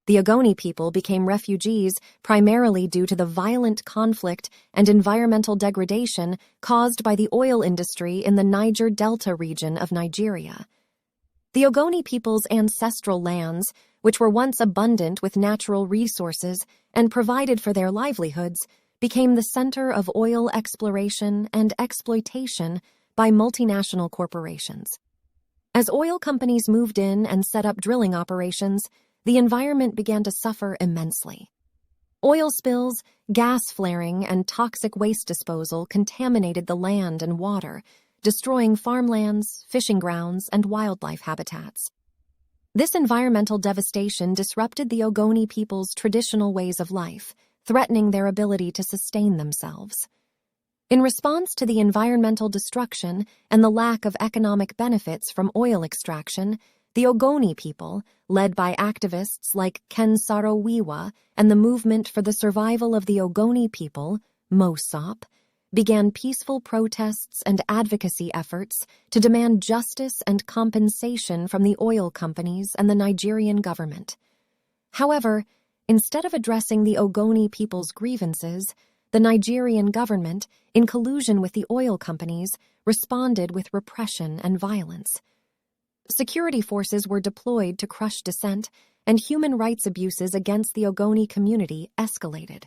The Ogoni people became refugees primarily due to the violent conflict and environmental degradation caused by the oil industry in the Niger Delta region of Nigeria. The Ogoni people's ancestral lands, which were once abundant with natural resources and provided for their livelihoods, became the center of oil exploration and exploitation by multinational corporations. As oil companies moved in and set up drilling operations, the environment began to suffer immensely. Oil spills, gas flaring, and toxic waste disposal contaminated the land and water, destroying farmlands, fishing grounds, and wildlife habitats. This environmental devastation disrupted the Ogoni people's traditional ways of life, threatening their ability to sustain themselves. In response to the environmental destruction and the lack of economic benefits from oil extraction, the Ogoni people, led by activists like Ken Saro-Wiwa and the Movement for the Survival of the Ogoni People, MOSOP, began peaceful protests and advocacy efforts to demand justice and compensation from the oil companies and the Nigerian government. However, instead of addressing the Ogoni people's grievances, the Nigerian government, in collusion with the oil companies, responded with repression and violence. Security forces were deployed to crush dissent, and human rights abuses against the Ogoni community escalated.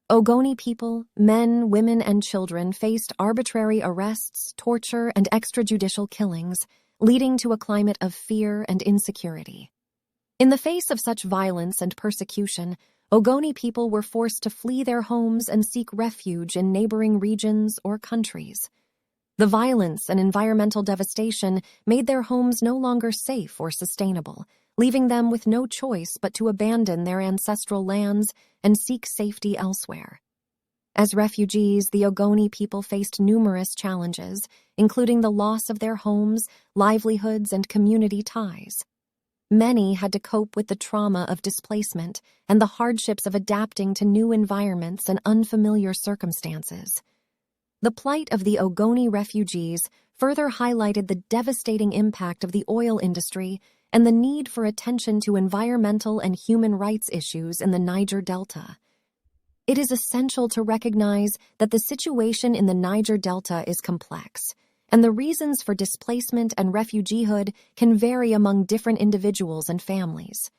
Ogoni people, men, women, and children faced arbitrary arrests, torture, and extrajudicial killings, leading to a climate of fear and insecurity. In the face of such violence and persecution, Ogoni people were forced to flee their homes and seek refuge in neighboring regions or countries. The violence and environmental devastation made their homes no longer safe or sustainable, leaving them with no choice but to abandon their ancestral lands and seek safety elsewhere. As refugees, the Ogoni people faced numerous challenges, including the loss of their homes, livelihoods, and community ties. Many had to cope with the trauma of displacement and the hardships of adapting to new environments and unfamiliar circumstances. The plight of the Ogoni refugees further highlighted the devastating impact of the oil industry and the need for attention to environmental and human rights issues in the Niger Delta. It is essential to recognize that the situation in the Niger Delta is complex, and the reasons for displacement and refugeehood can vary among different individuals and families.